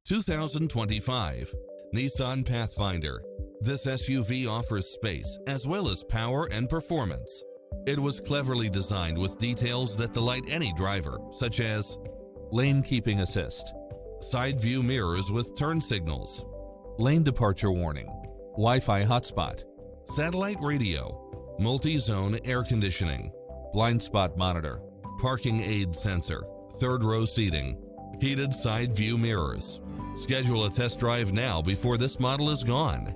2025 Nissan Pathfinder. This SUV offers space as well as power and performance. It was cleverly designed with details that delight any driver, such as lane keeping assist, side view mirrors with turn signals, lane departure warning, Wi-Fi hotspot, satellite radio, multi-zone air conditioning, blind spot monitor, parking aid sensor, third row seating, heated side view mirrors. Schedule a test drive now before this model is gone.